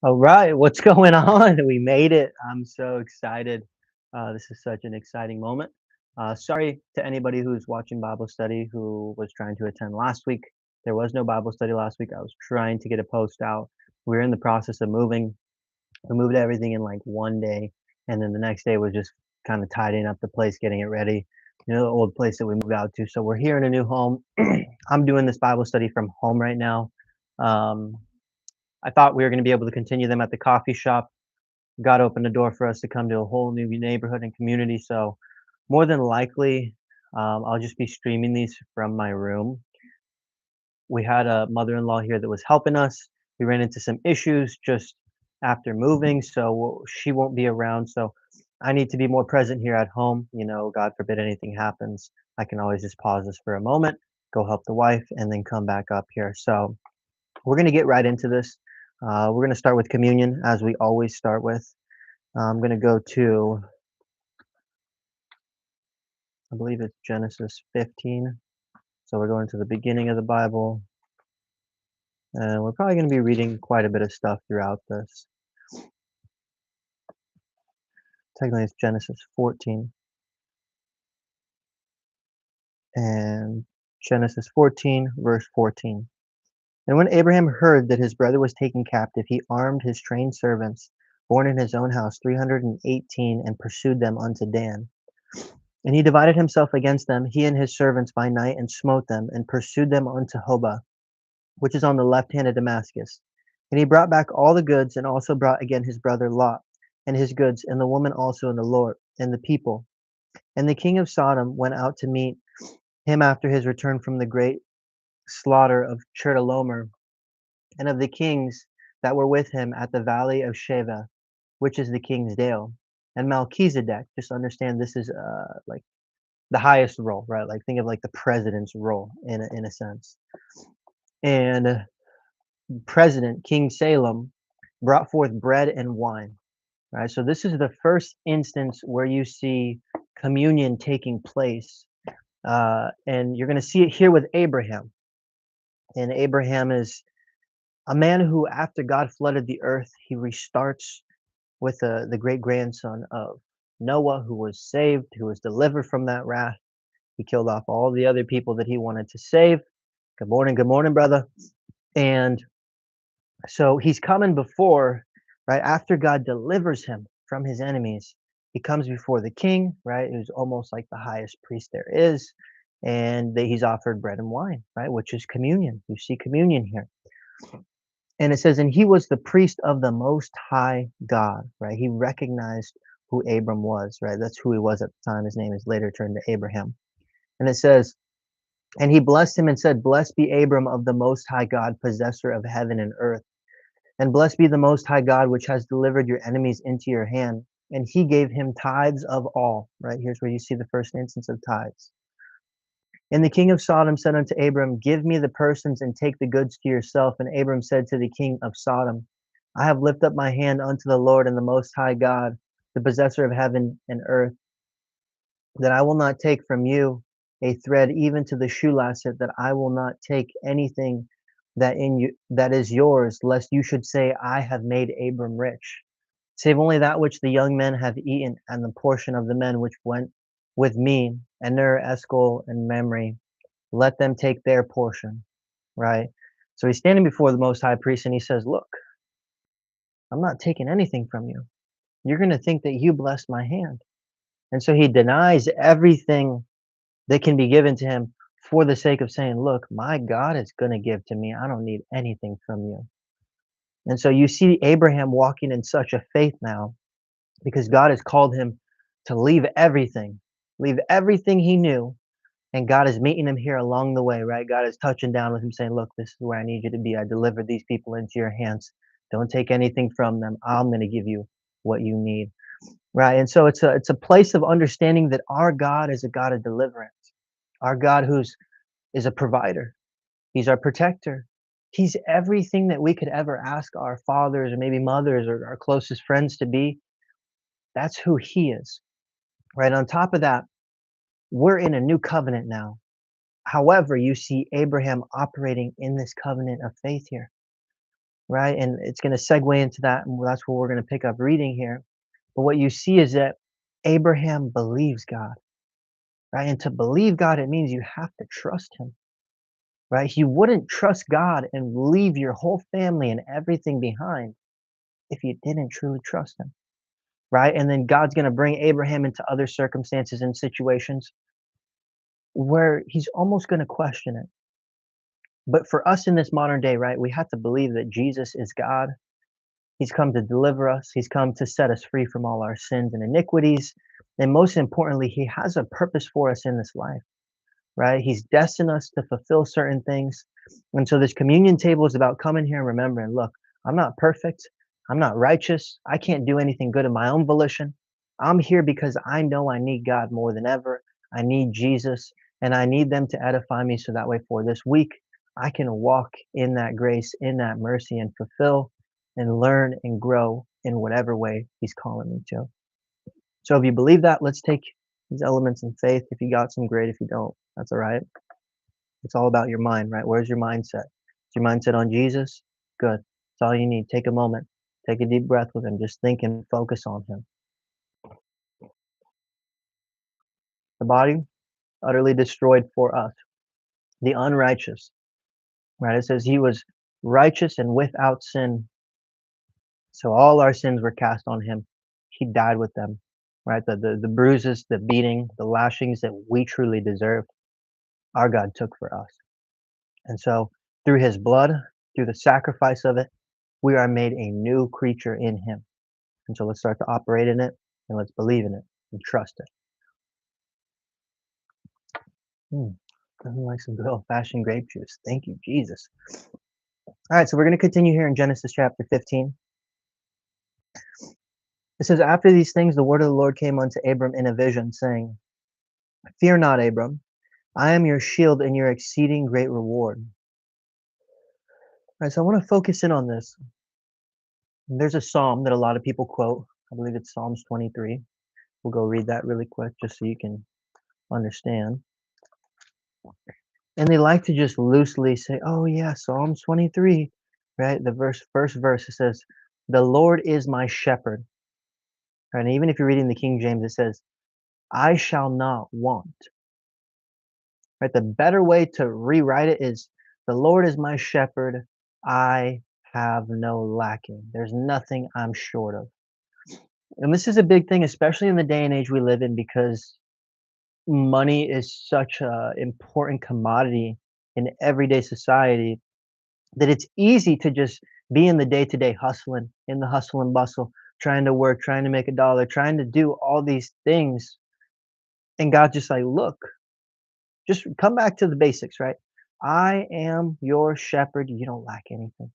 All right, what's going on? We made it. I'm so excited. This is such an exciting moment. Sorry to anybody who's watching Bible study who was trying to attend last week. There was no Bible study last week. I was trying to get a post out. We are in the process of moving. We moved everything in like one day, and then the next day was just kind of tidying up the place, getting it ready. The old place that we moved out to. So we're here in a new home. I'm doing this Bible study from home right now. Um, I thought we were going to be able to continue them at the coffee shop. God opened the door for us to come to a whole new neighborhood and community. So, more than likely, I'll just be streaming these from my room. We had a mother in law here that was helping us. We ran into some issues just after moving. So, she won't be around. So, I need to be more present here at home. God forbid anything happens. I can always just pause this for a moment, go help the wife, and then come back up here. So, we're going to get right into this. We're going to start with communion, as we always start with. I'm going to go to, I believe it's Genesis 15. So we're going to the beginning of the Bible, and we're probably going to be reading quite a bit of stuff throughout this. Technically, it's Genesis 14. And Genesis 14, verse 14. And when Abraham heard that his brother was taken captive, he armed his trained servants, born in his own house, 318, and pursued them unto Dan. And he divided himself against them, he and his servants by night, and smote them, and pursued them unto Hobah, which is on the left hand of Damascus. And he brought back all the goods, and also brought again his brother Lot, and his goods, and the woman also, and the Lord, and the people. And the king of Sodom went out to meet him after his return from the great slaughter of Chedorlaomer, and of the kings that were with him at the valley of Sheva, which is the king's dale. And Melchizedek, just understand this is like the highest role, right? Like think of like the president's role in a sense. And President King Salem brought forth bread and wine, right? So this is the first instance where you see communion taking place, and you're going to see it here with Abraham. And Abraham is a man who, after God flooded the earth, he restarts with the great grandson of Noah, who was saved, who was delivered from that wrath. He killed off all the other people that he wanted to save. Good morning, brother. And so he's coming before, right after God delivers him from his enemies, he comes before the king, right, who's almost like the highest priest there is, and he's offered bread and wine, right, which is communion. You see communion here. And it says, and he was the priest of the Most High God, right? He recognized who Abram was, right? That's who he was at the time. His name is later turned to Abraham. And it says, and he blessed him and said, blessed be Abram of the Most High God, possessor of heaven and earth. And blessed be the Most High God, which has delivered your enemies into your hand. And he gave him tithes of all, right? Here's where you see the first instance of tithes. And the king of Sodom said unto Abram, give me the persons and take the goods to yourself. And Abram said to the king of Sodom, I have lifted up my hand unto the Lord and the Most High God, the possessor of heaven and earth, that I will not take from you a thread even to the shoe lasset, that I will not take anything that is yours, lest you should say, I have made Abram rich, save only that which the young men have eaten, and the portion of the men which went with me, and Ner, Eshcol, and Mamre, let them take their portion, right? So he's standing before the Most High Priest, and he says, look, I'm not taking anything from you. You're going to think that you blessed my hand. And so he denies everything that can be given to him for the sake of saying, look, my God is going to give to me. I don't need anything from you. And so you see Abraham walking in such a faith now because God has called him to leave everything he knew. And God is meeting him here along the way, right? God is touching down with him saying, look, this is where I need you to be. I delivered these people into your hands. Don't take anything from them. I'm going to give you what you need. Right. And so it's a place of understanding that our God is a God of deliverance. Our God is a provider. He's our protector. He's everything that we could ever ask our fathers or maybe mothers or our closest friends to be. That's who he is. Right. On top of that, we're in a new covenant now. However, you see Abraham operating in this covenant of faith here. right? And it's going to segue into that, and that's what we're going to pick up reading here. But what you see is that Abraham believes God, right? And to believe God, it means you have to trust him, right? You wouldn't trust God and leave your whole family and everything behind if you didn't truly trust him, right? And then God's going to bring Abraham into other circumstances and situations where he's almost going to question it. But for us in this modern day, right, we have to believe that Jesus is God. He's come to deliver us. He's come to set us free from all our sins and iniquities. And most importantly, he has a purpose for us in this life, right? He's destined us to fulfill certain things. And so this communion table is about coming here and remembering, look, I'm not perfect. I'm not righteous. I can't do anything good of my own volition. I'm here because I know I need God more than ever. I need Jesus, and I need them to edify me so that way for this week, I can walk in that grace, in that mercy, and fulfill and learn and grow in whatever way he's calling me to. So if you believe that, let's take these elements in faith. If you got some, great. If you don't, that's all right. It's all about your mind, right? Where's your mindset? Is your mindset on Jesus? Good. That's all you need. Take a moment. Take a deep breath with him. Just think and focus on him. The body utterly destroyed for us. The unrighteous, right? It says he was righteous and without sin. So all our sins were cast on him. He died with them, right? The bruises, the beating, the lashings that we truly deserved, our God took for us. And so through his blood, through the sacrifice of it, we are made a new creature in him. And so let's start to operate in it, and let's believe in it and trust it. Mm, nothing like some good old-fashioned grape juice. Thank you, Jesus. All right, so we're going to continue here in Genesis chapter 15. It says, after these things, the word of the Lord came unto Abram in a vision, saying, fear not, Abram. I am your shield and your exceeding great reward. All right, so I want to focus in on this. And there's a psalm that a lot of people quote. I believe it's Psalms 23. We'll go read that really quick just so you can understand. And they like to just loosely say, oh yeah, Psalms 23, right? The first verse, it says, the Lord is my shepherd. Right? And even if you're reading the King James, it says, I shall not want. Right? The better way to rewrite it is, the Lord is my shepherd. I have no lacking. There's nothing I'm short of. And this is a big thing, especially in the day and age we live in, because money is such a important commodity in everyday society that it's easy to just be in the day-to-day hustling, in the hustle and bustle, trying to work, trying to make a dollar, trying to do all these things. And God's just like, look, just come back to the basics, right? I am your shepherd. You don't lack anything.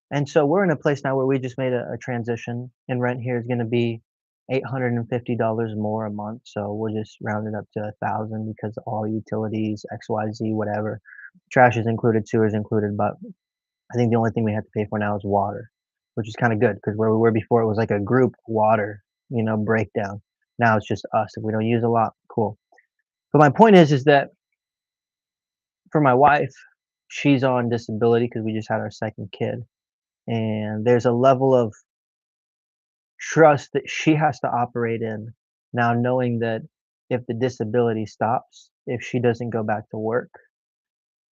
And so we're in a place now where we just made a transition, and rent here is going to be $850 more a month. So we'll just round it up to 1,000 because all utilities, XYZ, whatever, trash is included, sewer is included. But I think the only thing we have to pay for now is water, which is kind of good because where we were before, it was like a group water, breakdown. Now it's just us. If we don't use a lot, cool. But my point is that for my wife, she's on disability because we just had our second kid. And there's a level of trust that she has to operate in now, knowing that if the disability stops, if she doesn't go back to work,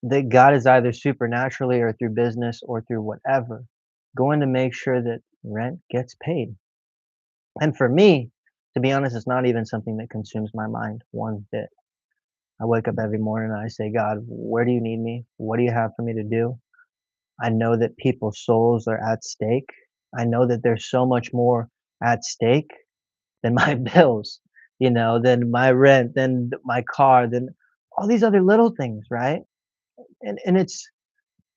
that God is either supernaturally or through business or through whatever going to make sure that rent gets paid. And for me, to be honest, it's not even something that consumes my mind one bit. I wake up every morning and I say, God, where do you need me? What do you have for me to do? I know that people's souls are at stake. I know that there's so much more at stake than my bills, than my rent, than my car, than all these other little things, right? And it's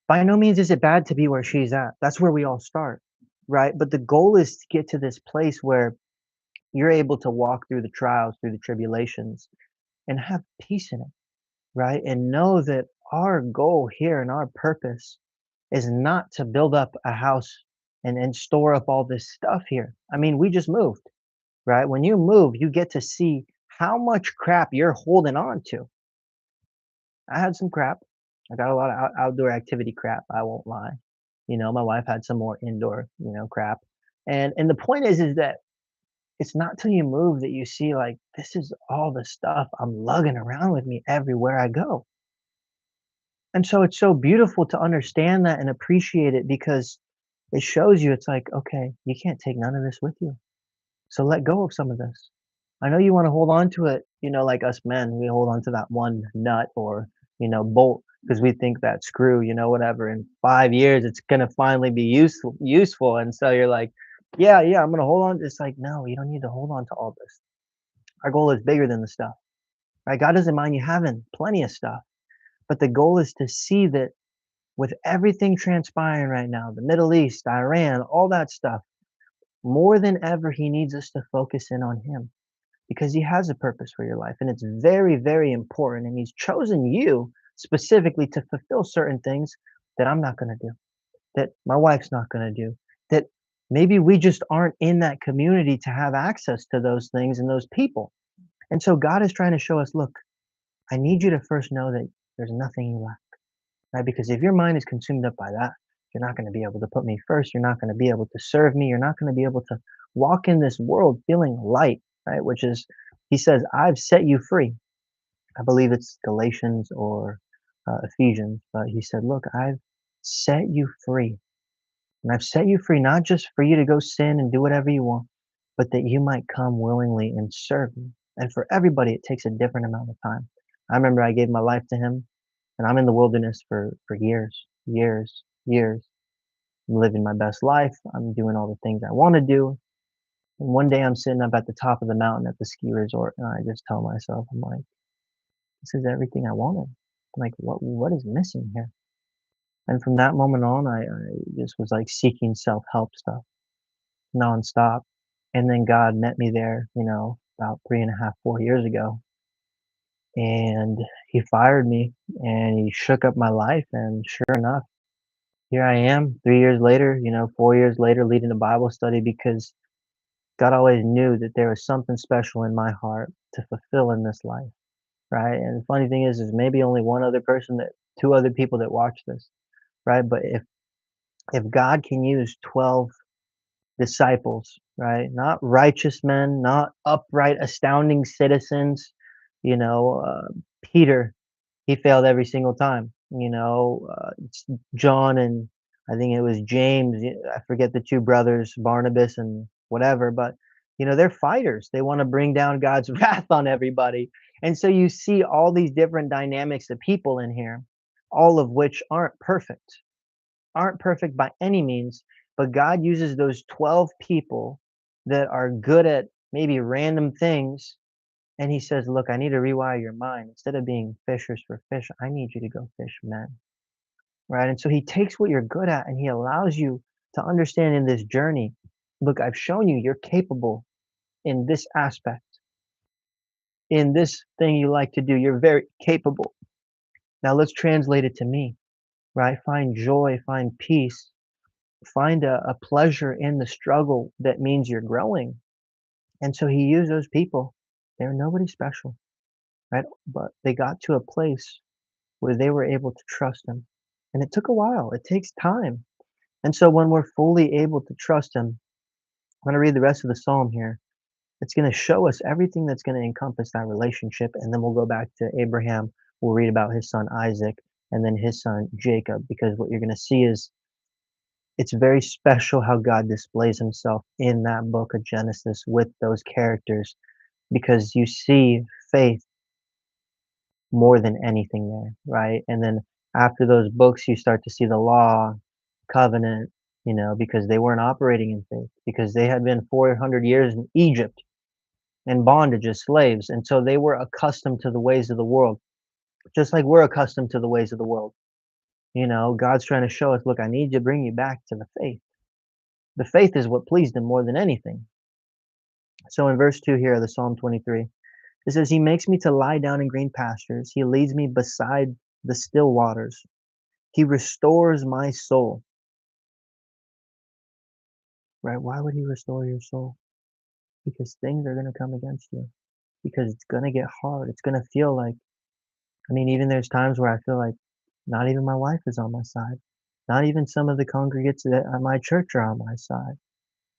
by no means is it bad to be where she's at. That's where we all start, right? But the goal is to get to this place where you're able to walk through the trials, through the tribulations, and have peace in it, right? And know that our goal here and our purpose is not to build up a house and store up all this stuff here. I mean, we just moved, right? When you move, you get to see how much crap you're holding on to. I had some crap. I got a lot of outdoor activity crap. I won't lie. My wife had some more indoor, crap. And the point is that it's not till you move that you see, like, this is all the stuff I'm lugging around with me everywhere I go. And so it's so beautiful to understand that and appreciate it because it shows you it's like, okay, you can't take none of this with you. So let go of some of this. I know you want to hold on to it, like us men, we hold on to that one nut or, bolt because we think that screw, whatever, in 5 years it's gonna finally be useful. And so you're like, yeah, I'm gonna hold on. It's like, no, you don't need to hold on to all this. Our goal is bigger than the stuff. Right? God doesn't mind you having plenty of stuff, but the goal is to see that with everything transpiring right now, the Middle East, Iran, all that stuff, more than ever, he needs us to focus in on him because he has a purpose for your life. And it's very, very important. And he's chosen you specifically to fulfill certain things that I'm not going to do, that my wife's not going to do, that maybe we just aren't in that community to have access to those things and those people. And so God is trying to show us, look, I need you to first know that there's nothing you lack, right? Because if your mind is consumed up by that, you're not going to be able to put me first. You're not going to be able to serve me. You're not going to be able to walk in this world feeling light, right? Which is, he says, I've set you free. I believe it's Galatians or Ephesians, but he said, look, I've set you free. And I've set you free not just for you to go sin and do whatever you want, but that you might come willingly and serve me. And for everybody, it takes a different amount of time. I remember I gave my life to him, and I'm in the wilderness for years, years, years. I'm living my best life. I'm doing all the things I want to do. And one day I'm sitting up at the top of the mountain at the ski resort, and I just tell myself, I'm like, this is everything I wanted. I'm like, what is missing here? And from that moment on, I just was like seeking self-help stuff nonstop. And then God met me there, about 3.5, 4 years ago. And he fired me and he shook up my life. And sure enough, here I am 3 years later, 4 years later, leading a Bible study because God always knew that there was something special in my heart to fulfill in this life. Right. And the funny thing is maybe only one other person two other people that watch this. Right. But if God can use 12 disciples, right? Not righteous men, not upright, astounding citizens. You know, Peter, he failed every single time. John and I think it was James. I forget the two brothers, Barnabas and whatever, but they're fighters. They want to bring down God's wrath on everybody. And so you see all these different dynamics of people in here, all of which aren't perfect by any means, but God uses those 12 people that are good at maybe random things. And he says, look, I need to rewire your mind. Instead of being fishers for fish, I need you to go fish men. Right. And so he takes what you're good at and he allows you to understand in this journey, look, I've shown you you're capable in this aspect, in this thing you like to do. You're very capable. Now let's translate it to me, right? Find joy, find peace, find a pleasure in the struggle that means you're growing. And so he used those people. They're nobody special, right? But they got to a place where they were able to trust him. And it took a while. It takes time. And so when we're fully able to trust him, I'm going to read the rest of the psalm here. It's going to show us everything that's going to encompass that relationship. And then we'll go back to Abraham. We'll read about his son Isaac and then his son Jacob, because what you're going to see is it's very special how God displays himself in that book of Genesis with those characters because you see faith more than anything there, right? And then after those books, you start to see the law, covenant, because they weren't operating in faith, because they had been 400 years in Egypt in bondage as slaves. And so they were accustomed to the ways of the world, just like we're accustomed to the ways of the world. God's trying to show us, look, I need to bring you back to the faith. The faith is what pleased him more than anything. So in verse 2 here of the Psalm 23, it says, he makes me to lie down in green pastures. He leads me beside the still waters. He restores my soul. Right? Why would he restore your soul? Because things are going to come against you. Because it's going to get hard. It's going to feel like, even there's times where I feel like not even my wife is on my side. Not even some of the congregates that at my church are on my side.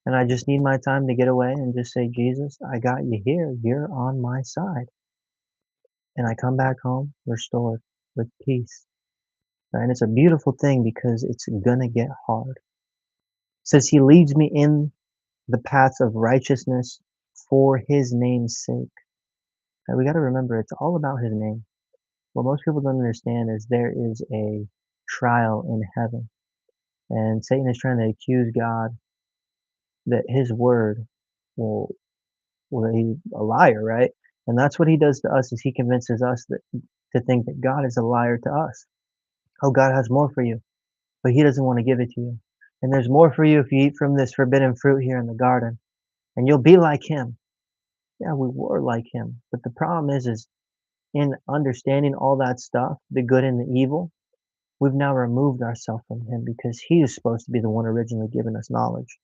And I just need my time to get away and just say, Jesus, I got you here. You're on my side. And I come back home restored with peace. Right? And it's a beautiful thing because it's going to get hard. It says he leads me in the paths of righteousness for his name's sake. And we got to remember it's all about his name. What most people don't understand is there is a trial in heaven. And Satan is trying to accuse God that his word will, well, he's a liar, right? And that's what he does to us is he convinces us that to think that God is a liar to us. Oh, God has more for you, but he doesn't want to give it to you. And there's more for you if you eat from this forbidden fruit here in the garden, and you'll be like him. Yeah, we were like him. But the problem is in understanding all that stuff, the good and the evil, we've now removed ourselves from him because he is supposed to be the one originally giving us knowledge.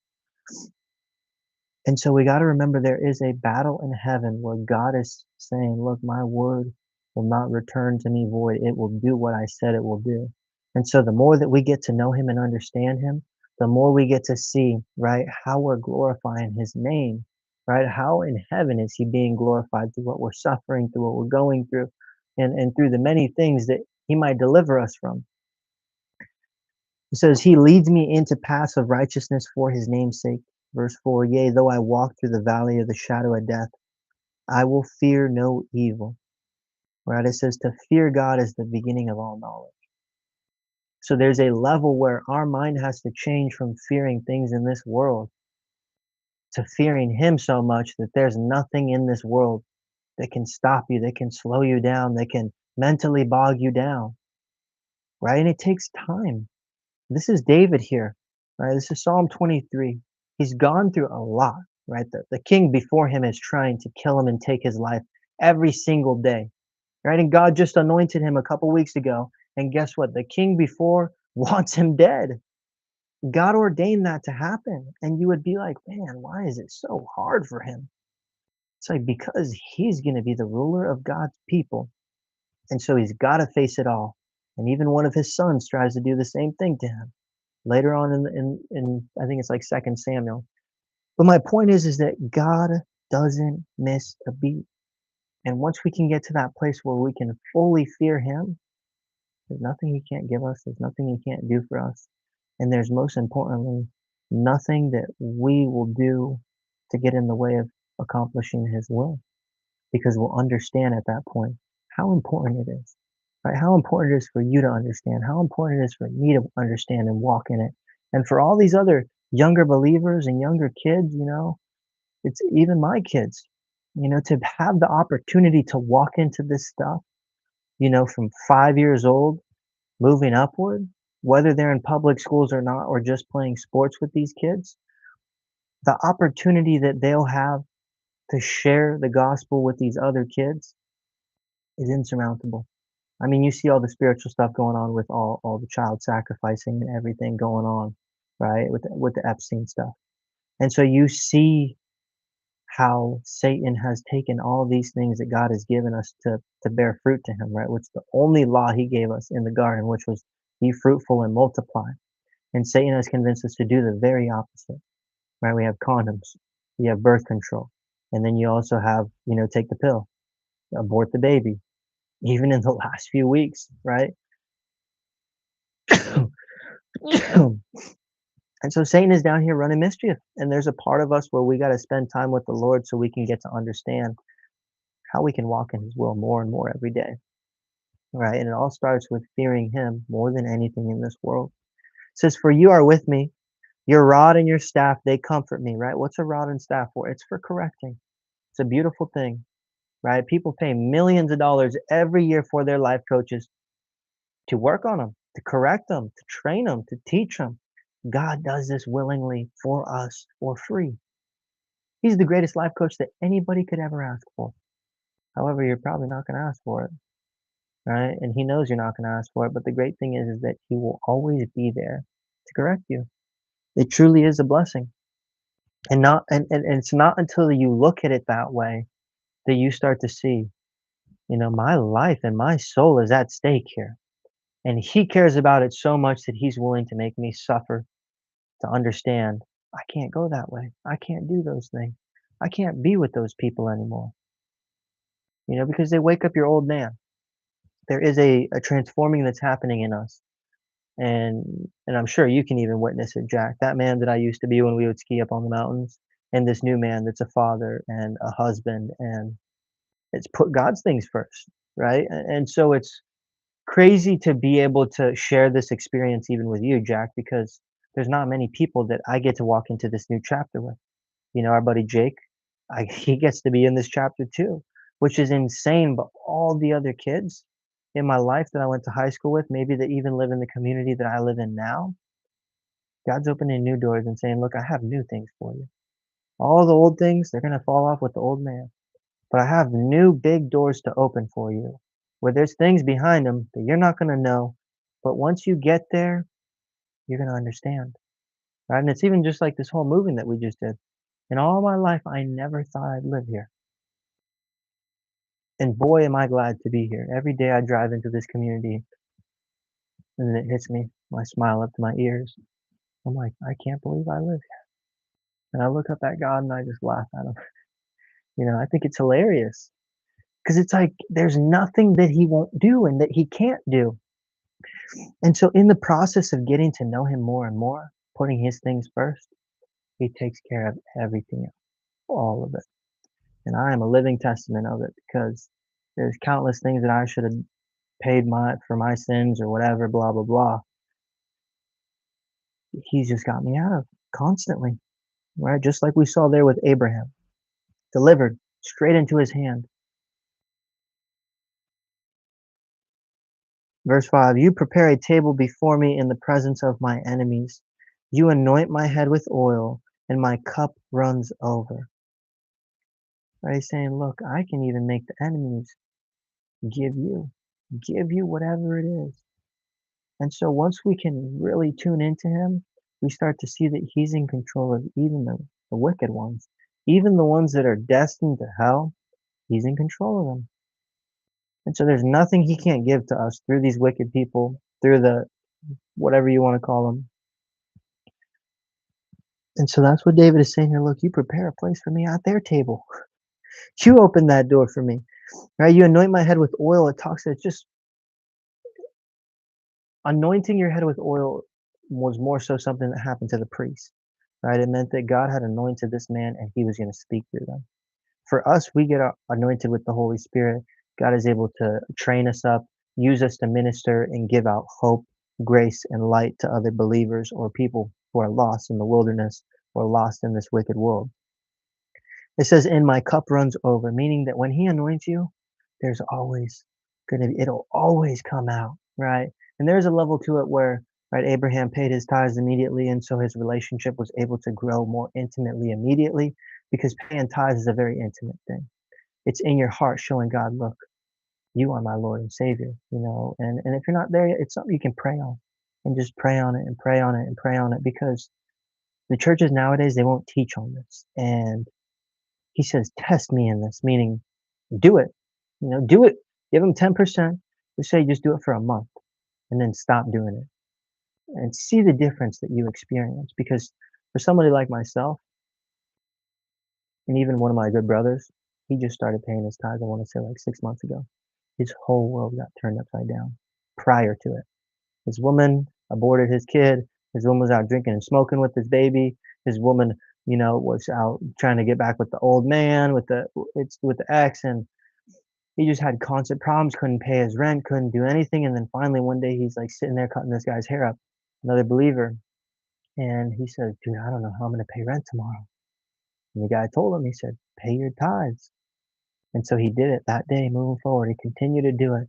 And so we got to remember there is a battle in heaven where God is saying, look, my word will not return to me void. It will do what I said it will do. And so the more that we get to know him and understand him, the more we get to see, right, how we're glorifying his name, right? How in heaven is he being glorified through what we're suffering, through what we're going through, and through the many things that he might deliver us from. It says, he leads me into paths of righteousness for his name's sake. Verse 4, yea, though I walk through the valley of the shadow of death, I will fear no evil. Right? It says to fear God is the beginning of all knowledge. So there's a level where our mind has to change from fearing things in this world to fearing him so much that there's nothing in this world that can stop you, that can slow you down, that can mentally bog you down. Right? And it takes time. This is David here, right? This is Psalm 23. He's gone through a lot, right? The king before him is trying to kill him and take his life every single day, right? And God just anointed him a couple weeks ago. And guess what? The king before wants him dead. God ordained that to happen. And you would be like, man, why is it so hard for him? It's like, because he's going to be the ruler of God's people. And so he's got to face it all. And even one of his sons tries to do the same thing to him later on in I think it's like Second Samuel. But my point is that God doesn't miss a beat. And once we can get to that place where we can fully fear him, there's nothing he can't give us, there's nothing he can't do for us. And there's most importantly, nothing that we will do to get in the way of accomplishing his will. Because we'll understand at that point how important it is. Right? How important it is for you to understand, how important it is for me to understand and walk in it. And for all these other younger believers and younger kids, it's even my kids, to have the opportunity to walk into this stuff, from 5 years old, moving upward, whether they're in public schools or not, or just playing sports with these kids, the opportunity that they'll have to share the gospel with these other kids is insurmountable. I mean, you see all the spiritual stuff going on with all the child sacrificing and everything going on, right? With the Epstein stuff. And so you see how Satan has taken all these things that God has given us to bear fruit to him, right? Which the only law he gave us in the garden, which was be fruitful and multiply. And Satan has convinced us to do the very opposite, right? We have condoms, you have birth control, and then you also have, take the pill, abort the baby, even in the last few weeks, right? And so Satan is down here running mischief. And there's a part of us where we got to spend time with the Lord so we can get to understand how we can walk in his will more and more every day. Right? And it all starts with fearing him more than anything in this world. It says, for you are with me, your rod and your staff, they comfort me, right? What's a rod and staff for? It's for correcting. It's a beautiful thing, right? People pay millions of dollars every year for their life coaches to work on them, to correct them, to train them, to teach them. God does this willingly for us for free. He's the greatest life coach that anybody could ever ask for. However, you're probably not going to ask for it, right? And he knows you're not going to ask for it. But the great thing is that he will always be there to correct you. It truly is a blessing. And it's not until you look at it that way that you start to see, my life and my soul is at stake here. And he cares about it so much that he's willing to make me suffer to understand I can't go that way. I can't do those things. I can't be with those people anymore. Because they wake up your old man. There is a transforming that's happening in us. And I'm sure you can even witness it, Jack. That man that I used to be when we would ski up on the mountains, and this new man that's a father and a husband, and it's put God's things first, right? And so it's crazy to be able to share this experience even with you, Jack, because there's not many people that I get to walk into this new chapter with. Our buddy Jake, he gets to be in this chapter too, which is insane. But all the other kids in my life that I went to high school with, maybe that even live in the community that I live in now, God's opening new doors and saying, look, I have new things for you. All the old things, they're going to fall off with the old man. But I have new big doors to open for you where there's things behind them that you're not going to know. But once you get there, you're going to understand. Right? And it's even just like this whole moving that we just did. In all my life, I never thought I'd live here. And boy, am I glad to be here. Every day I drive into this community and then it hits me, my smile up to my ears. I'm like, I can't believe I live here. And I look up at God and I just laugh at him. I think it's hilarious because it's like there's nothing that he won't do and that he can't do. And so in the process of getting to know him more and more, putting his things first, he takes care of everything else, all of it. And I am a living testament of it because there's countless things that I should have paid for my sins or whatever, blah, blah, blah. He's just got me out of constantly, right? Just like we saw there with Abraham, delivered straight into his hand. Verse 5, you prepare a table before me in the presence of my enemies. You anoint my head with oil and my cup runs over. Right? He's saying, look, I can even make the enemies give you whatever it is. And so once we can really tune into him, we start to see that he's in control of even the wicked ones. Even the ones that are destined to hell, he's in control of them. And so there's nothing he can't give to us through these wicked people, through the whatever you want to call them. And so that's what David is saying here. Look, you prepare a place for me at their table. You open that door for me. Right? You anoint my head with oil. It's just anointing your head with oil was more so something that happened to the priest. Right? It meant that God had anointed this man and he was going to speak through them. For us, we get anointed with the Holy Spirit. God is able to train us up, use us to minister and give out hope, grace, and light to other believers or people who are lost in the wilderness or lost in this wicked world. It says, "In my cup runs over," meaning that when he anoints you, there's always it'll always come out, right? And there's a level to it where, right, Abraham paid his tithes immediately, and so his relationship was able to grow more intimately immediately because paying tithes is a very intimate thing. It's in your heart showing God, look, you are my Lord and Savior, and if you're not there yet, it's something you can pray on and just pray on it and pray on it and pray on it because the churches nowadays, they won't teach on this. And he says, test me in this, meaning do it, do it, give them 10%. Just say, just do it for a month and then stop doing it and see the difference that you experience. Because for somebody like myself, and even one of my good brothers, he just started paying his tithes, I want to say like 6 months ago. His whole world got turned upside down prior to it. His woman aborted his kid. His woman was out drinking and smoking with his baby. His woman, was out trying to get back with the old man, with the ex, and he just had constant problems, couldn't pay his rent, couldn't do anything. And then finally one day he's like sitting there cutting this guy's hair up, another believer. And he said, dude, I don't know how I'm going to pay rent tomorrow. And the guy told him, he said, pay your tithes. And so he did it that day moving forward. He continued to do it.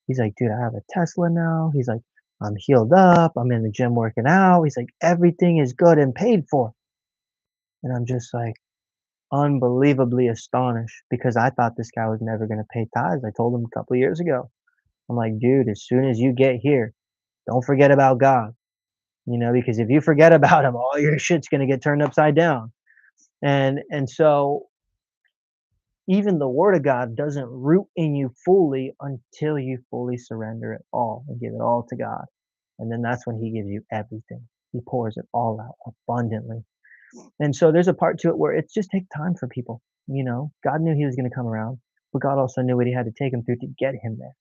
He's like, dude, I have a Tesla now. He's like, I'm healed up. I'm in the gym working out. He's like, everything is good and paid for. And I'm just like unbelievably astonished because I thought this guy was never going to pay tithes. I told him a couple of years ago. I'm like, dude, as soon as you get here, don't forget about God, because if you forget about him, all your shit's going to get turned upside down. And so, even the word of God doesn't root in you fully until you fully surrender it all and give it all to God. And then that's when he gives you everything. He pours it all out abundantly. And so there's a part to it where it just takes time for people. God knew he was going to come around, but God also knew what he had to take him through to get him there.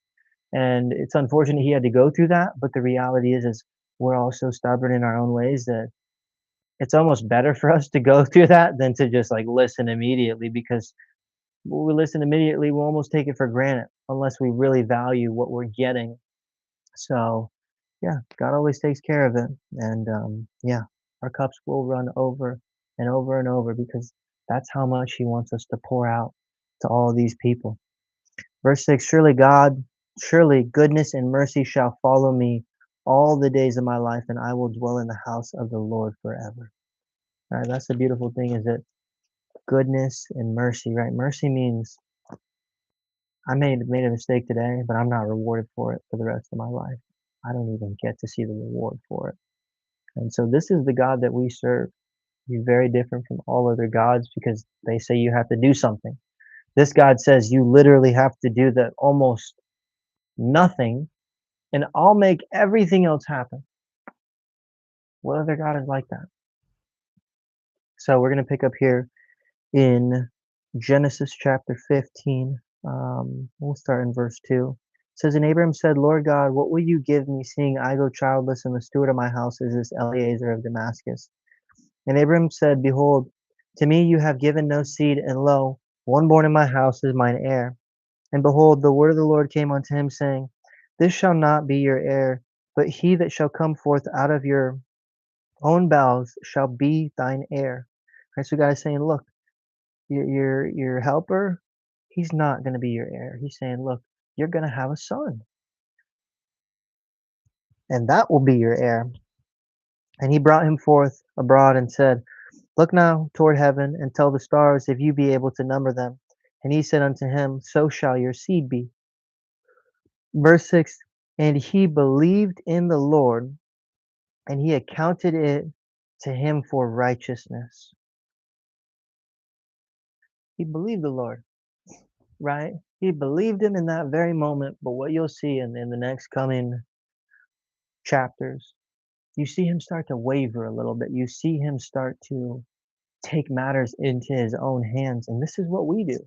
And it's unfortunate he had to go through that, but the reality is we're all so stubborn in our own ways that it's almost better for us to go through that than to just like listen immediately, because when we listen immediately, we'll almost take it for granted unless we really value what we're getting. So, yeah, God always takes care of it. And yeah, our cups will run over and over and over because that's how much he wants us to pour out to all these people. Verse 6, surely goodness and mercy shall follow me all the days of my life, and I will dwell in the house of the Lord forever. All right, that's the beautiful thing, is that goodness and mercy, right? Mercy means I made a mistake today, but I'm not rewarded for it for the rest of my life. I don't even get to see the reward for it. And so this is the God that we serve. He's very different from all other gods because they say you have to do something. This God says you literally have to do the almost nothing, and I'll make everything else happen. What other God is like that? So we're going to pick up here in Genesis chapter 15. We'll start in verse 2. It says, And Abram said, Lord God, what will you give me, seeing I go childless, and the steward of my house is this Eliezer of Damascus? And Abram said, Behold, to me you have given no seed, and lo, one born in my house is mine heir. And behold, the word of the Lord came unto him, saying, This shall not be your heir, but he that shall come forth out of your own bowels shall be thine heir. Right, so God is saying, look, your helper, he's not going to be your heir. He's saying, look, you're going to have a son, and that will be your heir. And he brought him forth abroad and said, Look now toward heaven, and tell the stars if you be able to number them. And he said unto him, So shall your seed be. Verse 6, And he believed in the Lord, and he accounted it to him for righteousness. He believed the Lord, right? He believed him in that very moment. But what you'll see in the next coming chapters, you see him start to waver a little bit. You see him start to take matters into his own hands. And this is what we do.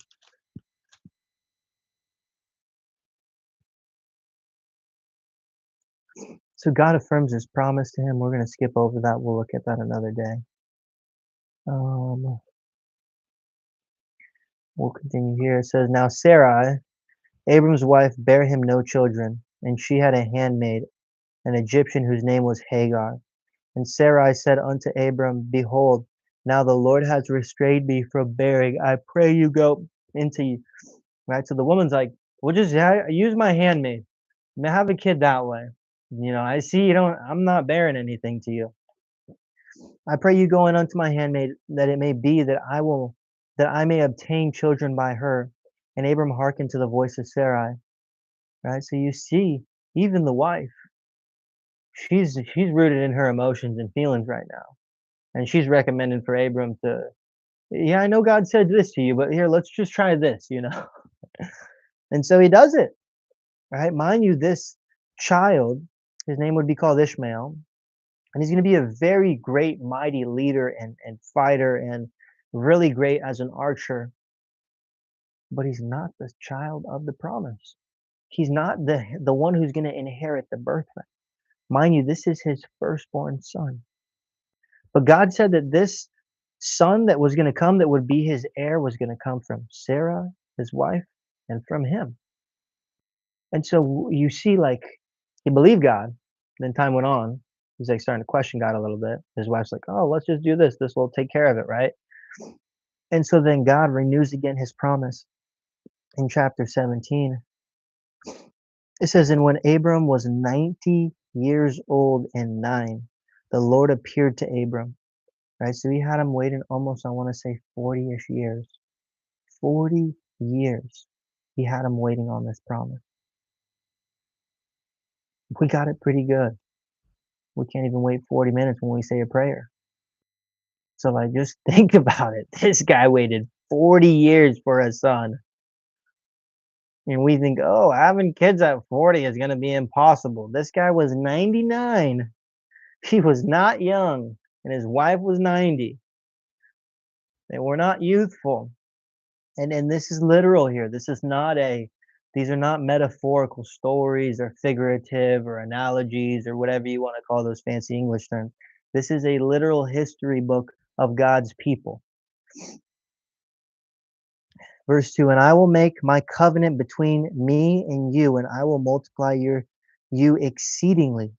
So God affirms his promise to him. We're going to skip over that. We'll look at that another day. We'll continue here. It says, Now Sarai, Abram's wife, bare him no children, and she had a handmaid, an Egyptian, whose name was Hagar. And Sarai said unto Abram, Behold, now the Lord has restrained me from bearing. I pray you go into you. Right? So the woman's like, Well, just use my handmaid. Have a kid that way. I see I'm not bearing anything to you. I pray you go in unto my handmaid, that it may be that I may obtain children by her. And Abram hearkened to the voice of Sarai. Right? So you see, even the wife, she's rooted in her emotions and feelings right now. And she's recommending for Abram to, yeah, I know God said this to you, but here, let's just try this. And so he does it, right? Mind you, this child, his name would be called Ishmael, and he's going to be a very great, mighty leader and fighter and really great as an archer. But he's not the child of the promise. He's not the one who's going to inherit the birthright. Mind you, this is his firstborn son. But God said that this son that was going to come, that would be his heir, was going to come from Sarah, his wife, and from him. And so you see, like, he believed God. Then time went on. He's like starting to question God a little bit. His wife's like, oh, let's just do this. This will take care of it, right? And so then God renews again his promise in chapter 17. It says, And when Abram was 90 years old and 9, the Lord appeared to Abram. Right? So he had him waiting almost, I want to say, 40-ish years. 40 years he had him waiting on this promise. We got it pretty good. We can't even wait 40 minutes when we say a prayer. So like, just think about it. This guy waited 40 years for a son. And we think, oh, having kids at 40 is going to be impossible. This guy was 99. He was not young, and his wife was 90. They were not youthful. And this is literal here. This is not a these are not metaphorical stories or figurative or analogies or whatever you want to call those fancy English terms. This is a literal history book of God's people. Verse 2, and I will make my covenant between me and you, and I will multiply you exceedingly.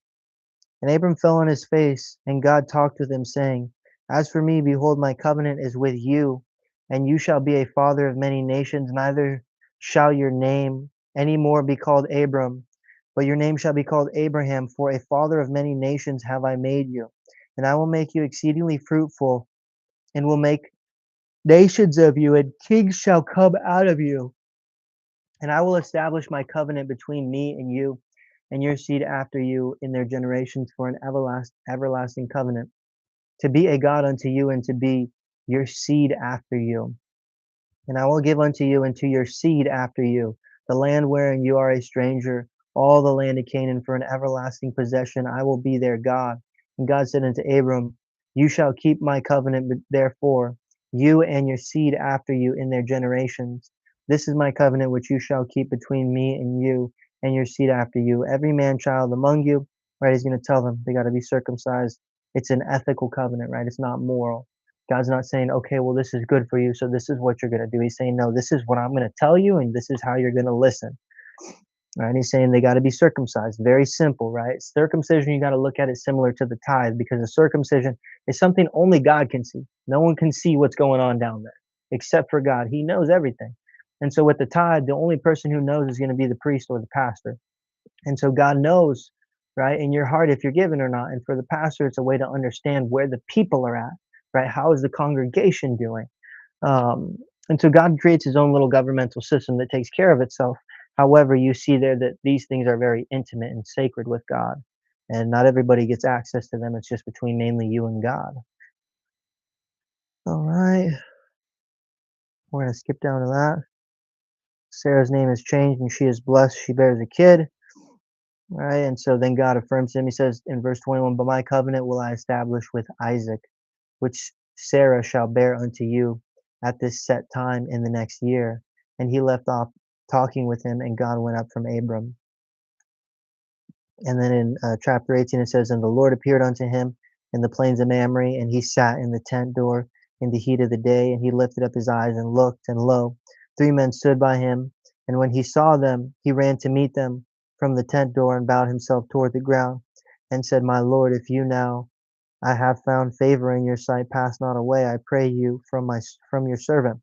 And Abram fell on his face, and God talked with him, saying, as for me, behold, my covenant is with you, and you shall be a father of many nations, neither shall your name any more be called Abram, but your name shall be called Abraham, for a father of many nations have I made you. And I will make you exceedingly fruitful, and will make nations of you, and kings shall come out of you. And I will establish my covenant between me and you and your seed after you in their generations for an everlasting covenant, to be a God unto you and to be your seed after you. And I will give unto you and to your seed after you the land wherein you are a stranger, all the land of Canaan for an everlasting possession. I will be their God. And God said unto Abram, you shall keep my covenant, therefore, you and your seed after you in their generations. This is my covenant which you shall keep between me and you and your seed after you. Every man child among you, right? He's going to tell them they got to be circumcised. It's an ethical covenant, right? It's not moral. God's not saying, okay, well, this is good for you, so this is what you're going to do. He's saying, no, this is what I'm going to tell you, and this is how you're going to listen. Right? He's saying they got to be circumcised. Very simple, right? Circumcision, you got to look at it similar to the tithe, because the circumcision is something only God can see. No one can see what's going on down there except for God. He knows everything. And so with the tithe, the only person who knows is going to be the priest or the pastor. And so God knows, right, in your heart if you're giving or not. And for the pastor, it's a way to understand where the people are at, right? How is the congregation doing? Um, and so God creates his own little governmental system that takes care of itself. However, you see there that these things are very intimate and sacred with God. And not everybody gets access to them. It's just between mainly you and God. All right. We're going to skip down to that. Sarah's name is changed and she is blessed. She bears a kid. Right. And so then God affirms him. He says in verse 21, but my covenant will I establish with Isaac, which Sarah shall bear unto you at this set time in the next year. And he left off talking with him, and God went up from Abram. And then in chapter 18, it says, and the Lord appeared unto him in the plains of Mamre, and he sat in the tent door in the heat of the day, and he lifted up his eyes and looked, and lo, 3 men stood by him. And when he saw them, he ran to meet them from the tent door and bowed himself toward the ground and said, my Lord, if you now I have found favor in your sight, pass not away, I pray you, from your servant.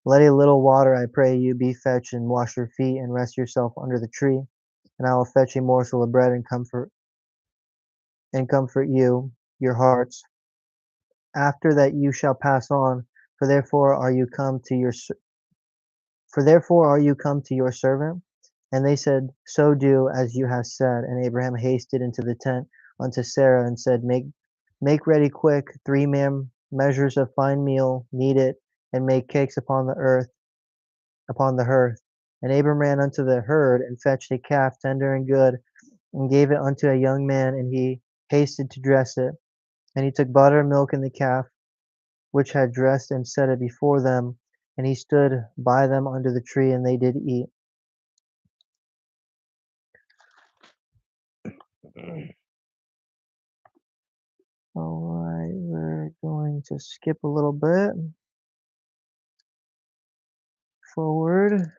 Let a little water, I pray you, be fetched, and wash your feet, and rest yourself under the tree. And I will fetch a morsel of bread and comfort you, your hearts. After that you shall pass on, for therefore are you come to your servant. And they said, so do as you have said. And Abraham hasted into the tent unto Sarah and said, make ready quick 3 measures of fine meal, knead it, and make cakes upon the hearth. And Abram ran unto the herd and fetched a calf tender and good, and gave it unto a young man, and he hasted to dress it. And he took butter, milk, and the calf, which had dressed, and set it before them. And he stood by them under the tree, and they did eat. All right, we're going to skip a little bit forward.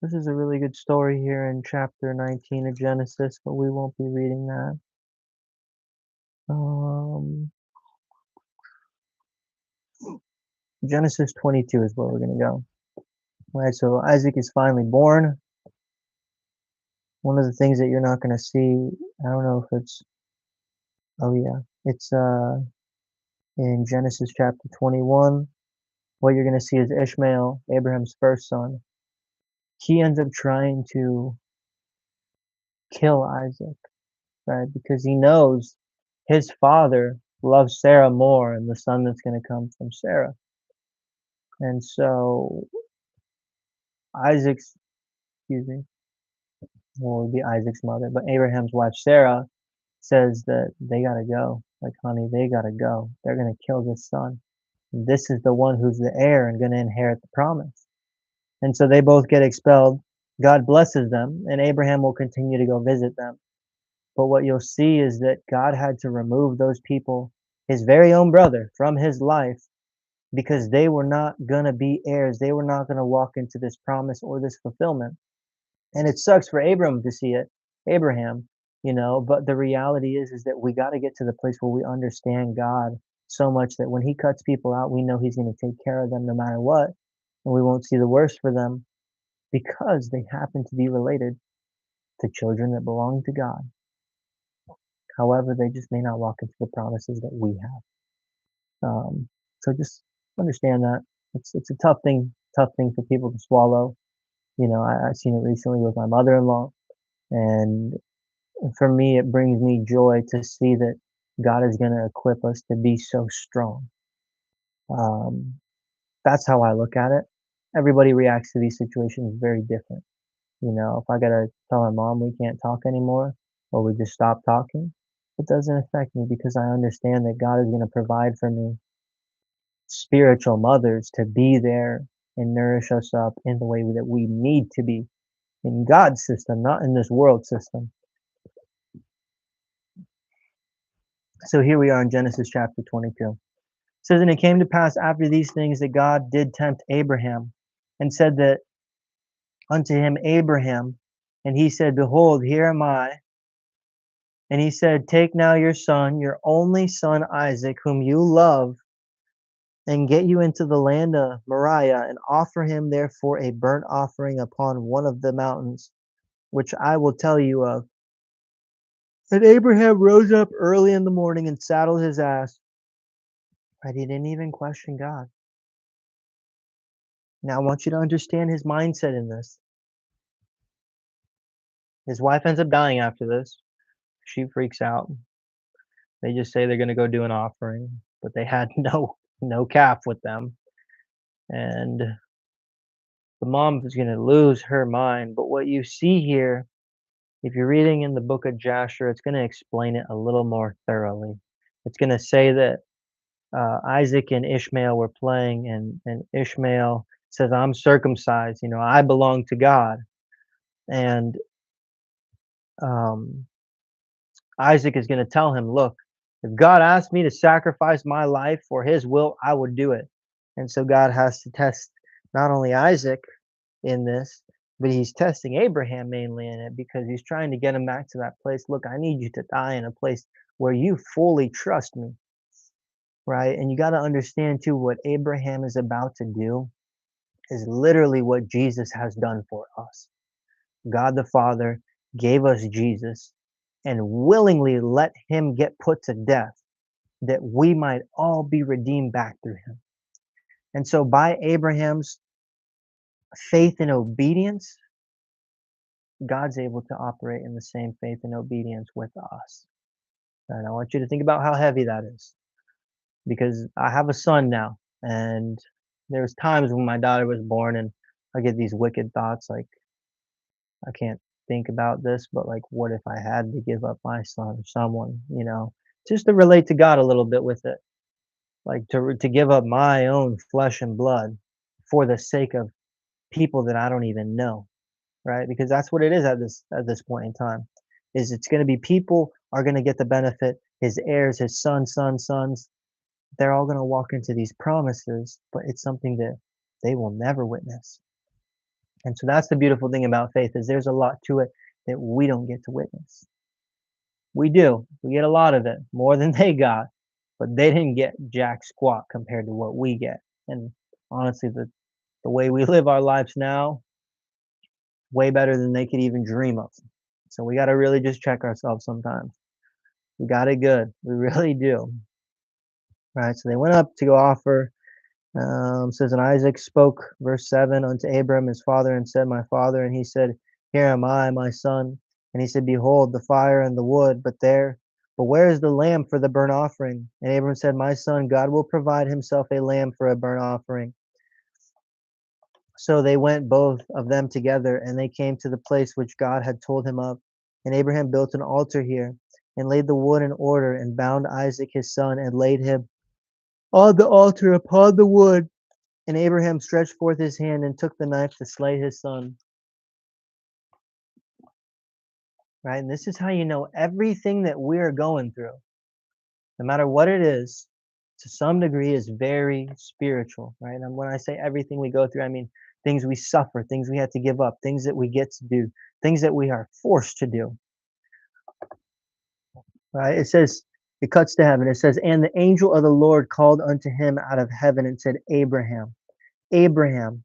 This is a really good story here in chapter 19 of Genesis, but we won't be reading that. Genesis 22 is where we're going to go. All right, so Isaac is finally born. One of the things that you're not going to see, I don't know if it's, oh yeah, it's in Genesis chapter 21. What you're going to see is Ishmael, Abraham's first son. He ends up trying to kill Isaac, right? Because he knows his father loves Sarah more and the son that's going to come from Sarah. And so Isaac's, excuse me, well, it would be Isaac's mother, but Abraham's wife Sarah says that they gotta go. Like, honey, they gotta go. They're gonna kill this son. This is the one who's the heir and gonna inherit the promise. And so they both get expelled. God blesses them, and Abraham will continue to go visit them. But what you'll see is that God had to remove those people, his very own brother, from his life because they were not gonna be heirs. They were not gonna walk into this promise or this fulfillment. And it sucks for Abram to see it, Abraham, but the reality is that we got to get to the place where we understand God so much that when he cuts people out, we know he's going to take care of them no matter what, and we won't see the worst for them because they happen to be related to children that belong to God. However, they just may not walk into the promises that we have. So just understand that it's a tough thing for people to swallow. I've seen it recently with my mother-in-law, and for me, it brings me joy to see that God is going to equip us to be so strong. Um, that's how I look at it. Everybody reacts to these situations very different. If I got to tell my mom we can't talk anymore or we just stop talking, it doesn't affect me because I understand that God is going to provide for me spiritual mothers to be there and nourish us up in the way that we need to be in God's system, not in this world system. So here we are in Genesis chapter 22. It says, and it came to pass after these things that God did tempt Abraham and said that unto him, Abraham, and he said, behold, here am I. And he said, take now your son, your only son Isaac, whom you love, and get you into the land of Moriah, and offer him therefore a burnt offering upon one of the mountains, which I will tell you of. And Abraham rose up early in the morning and saddled his ass. Right? He didn't even question God. Now I want you to understand his mindset in this. His wife ends up dying after this. She freaks out. They just say they're going to go do an offering, but they had no calf with them, and the mom is going to lose her mind. But what you see here, if you're reading in the book of Jasher, it's going to explain it a little more thoroughly. It's going to say that Isaac and Ishmael were playing, and Ishmael says, "I'm circumcised. I belong to God," and um, Isaac is going to tell him, look, if God asked me to sacrifice my life for his will, I would do it. And so God has to test not only Isaac in this, but he's testing Abraham mainly in it because he's trying to get him back to that place. Look, I need you to die in a place where you fully trust me, right? And you got to understand too, what Abraham is about to do is literally what Jesus has done for us. God the Father gave us Jesus and willingly let him get put to death that we might all be redeemed back through him. And so by Abraham's faith and obedience, God's able to operate in the same faith and obedience with us. And I want you to think about how heavy that is because I have a son now, and there's times when my daughter was born and I get these wicked thoughts like, I can't think about this, but like, what if I had to give up my son or someone, just to relate to God a little bit with it, like to give up my own flesh and blood for the sake of people that I don't even know, right? Because that's what it is at this point in time, is it's going to be people are going to get the benefit, his heirs, his sons. They're all going to walk into these promises, but it's something that they will never witness. And so that's the beautiful thing about faith is there's a lot to it that we don't get to witness. We do. We get a lot of it, more than they got, but they didn't get jack squat compared to what we get. And honestly, the way we live our lives now, way better than they could even dream of. So we got to really just check ourselves sometimes. We got it good. We really do. Right. So they went up to go offer. Says, and Isaac spoke, verse 7, unto Abram his father, and said, my father. And he said, here am I, my son. And he said, behold, the fire and the wood, but there But where is the lamb for the burnt offering? And Abram said, my son, God will provide himself a lamb for a burnt offering. So they went both of them together, and they came to the place which God had told him of. And Abraham built an altar here, and laid the wood in order, and bound Isaac his son, and laid him on the altar upon the wood. And Abraham stretched forth his hand and took the knife to slay his son. Right? And this is how you know everything that we're going through, no matter what it is, to some degree is very spiritual, right? And when I say everything we go through, I mean things we suffer, things we had to give up, things that we get to do, things that we are forced to do, right? It says, it cuts to heaven. It says, and the angel of the Lord called unto him out of heaven and said, Abraham, Abraham.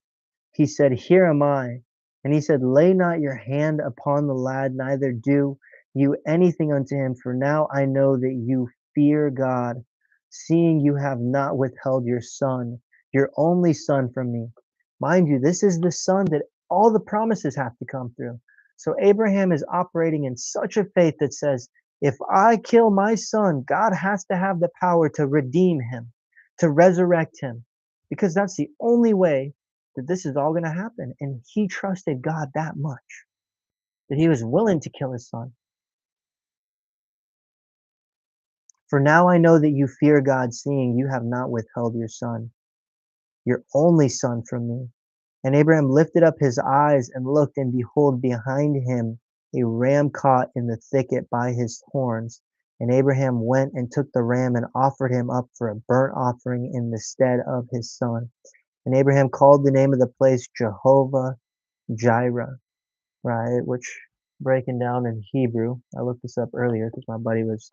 He said, here am I. And he said, lay not your hand upon the lad, neither do you anything unto him, for now I know that you fear God, seeing you have not withheld your son, your only son from me. Mind you, this is the son that all the promises have to come through. So Abraham is operating in such a faith that says, if I kill my son, God has to have the power to redeem him, to resurrect him, because that's the only way that this is all going to happen. And he trusted God that much that he was willing to kill his son. For now I know that you fear God, seeing you have not withheld your son, your only son, from me. And Abraham lifted up his eyes and looked, and behold, behind him a ram caught in the thicket by his horns. And Abraham went and took the ram and offered him up for a burnt offering in the stead of his son. And Abraham called the name of the place Jehovah Jireh, right? Which, breaking down in Hebrew, I looked this up earlier because my buddy was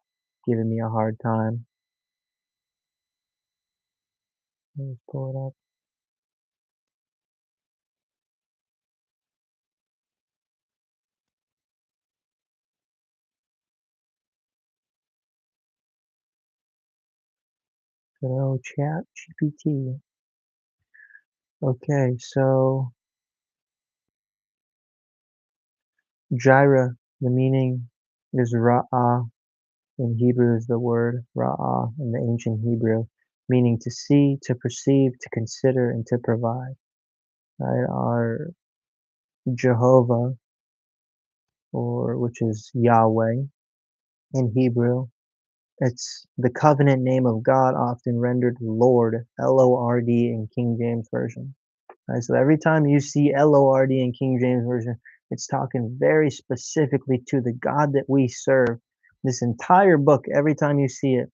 giving me a hard time. Let's pull it up. Good old chat GPT. Okay, so Jireh, the meaning is Ra'ah. In Hebrew is the word Ra'ah in the ancient Hebrew, meaning to see, to perceive, to consider, and to provide. Right? Our Jehovah, or which is Yahweh in Hebrew, it's the covenant name of God, often rendered Lord, L-O-R-D in King James Version. Right? So every time you see L-O-R-D in King James Version, it's talking very specifically to the God that we serve. This entire book, every time you see it,